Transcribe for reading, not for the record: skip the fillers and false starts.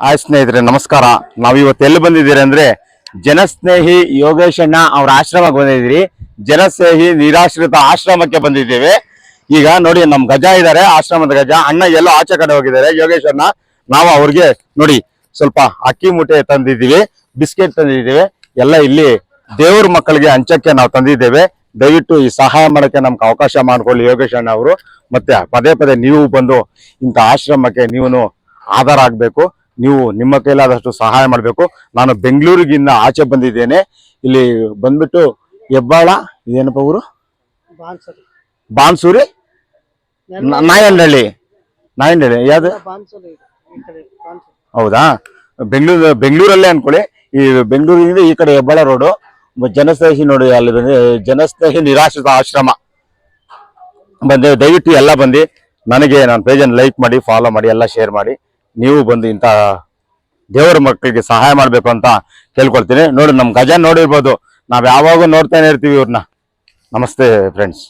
Hi ಸ್ನೇಹಿತರೆ, ನಮಸ್ಕಾರ. ನಾವಿವತ್ತು ಎಲ್ಲಿ ಬಂದಿದ್ದೀರಿ ಅಂದ್ರೆ ಜನಸ್ನೇಹಿ ಯೋಗೇಶ್ ಅಣ್ಣ ಅವ್ರ ಆಶ್ರಮಕ್ಕೆ ಬಂದಿದ್ದೀರಿ. ಜನಸ್ನೇಹಿ ನಿರಾಶ್ರಿತ ಆಶ್ರಮಕ್ಕೆ ಬಂದಿದ್ದೇವೆ. ಈಗ ನೋಡಿ, ನಮ್ ಗಜ ಇದ್ದಾರೆ, ಆಶ್ರಮದ ಗಜ. ಅಣ್ಣ ಎಲ್ಲೋ ಆಚೆ ಕಡೆ ಹೋಗಿದ್ದಾರೆ, ಯೋಗೇಶ್ ಅಣ್ಣ. ನಾವು ಅವ್ರಿಗೆ ನೋಡಿ ಸ್ವಲ್ಪ ಅಕ್ಕಿ ಮೂಟೆ ತಂದಿದ್ದೀವಿ, ಬಿಸ್ಕೆಟ್ ತಂದಿದ್ದೇವೆ. ಎಲ್ಲ ಇಲ್ಲಿ ದೇವ್ರ ಮಕ್ಕಳಿಗೆ ಹಂಚಕ್ಕೆ ನಾವು ತಂದಿದ್ದೇವೆ. ದಯವಿಟ್ಟು ಈ ಸಹಾಯ ಮಾಡಕ್ಕೆ ನಮ್ಗೆ ಅವಕಾಶ ಮಾಡ್ಕೊಳ್ಳಿ ಯೋಗೇಶ್ ಅಣ್ಣ ಅವರು. ಮತ್ತೆ ಪದೇ ಪದೇ ನೀವು ಬಂದು ಇಂಥ ಆಶ್ರಮಕ್ಕೆ ನೀವು ಆಧಾರ ಆಗ್ಬೇಕು. ನೀವು ನಿಮ್ಮ ಕೈಲಾದಷ್ಟು ಸಹಾಯ ಮಾಡಬೇಕು. ನಾನು ಬೆಂಗಳೂರಿಗಿಂದ ಆಚೆ ಬಂದಿದ್ದೇನೆ. ಇಲ್ಲಿ ಬಂದ್ಬಿಟ್ಟು ಹೆಬ್ಬಾಳ, ಇದೇನಪ್ಪ ಊರು? ಬಾನ್ಸೂರಿ, ನಾಯಂಡಹಳ್ಳಿ. ಯಾವ್ದು? ಹೌದಾ? ಬೆಂಗಳೂರಲ್ಲೇ ಅನ್ಕೊಳ್ಳಿ. ಈ ಬೆಂಗಳೂರಿನಿಂದ ಈ ಕಡೆ ಹೆಬ್ಬಾಳ ರೋಡು. ಜನಸ್ನೇಹಿ ನೋಡಿ, ಅಲ್ಲಿ ಬಂದು ಜನಸ್ನೇಹಿ ನಿರಾಶ್ರಿತ ಆಶ್ರಮ ಬಂದೆ. ದಯವಿಟ್ಟು ಎಲ್ಲ ಬಂದು ನನಗೆ ನನ್ನ ಪೇಜನ್ನು ಲೈಕ್ ಮಾಡಿ, ಫಾಲೋ ಮಾಡಿ, ಎಲ್ಲ ಶೇರ್ ಮಾಡಿ. ನೀವು ಬಂದು ಇಂಥ ದೇವರ ಮಕ್ಕಳಿಗೆ ಸಹಾಯ ಮಾಡಬೇಕು ಅಂತ ಕೇಳ್ಕೊಳ್ತೀನಿ. ನೋಡಿ, ನಮ್ಮ ಗಜ ನೋಡಿರ್ಬೋದು, ನಾವು ಯಾವಾಗೂ ನೋಡ್ತಾನೆ ಇರ್ತೀವಿ ಇವ್ರನ್ನ. ನಮಸ್ತೆ ಫ್ರೆಂಡ್ಸ್.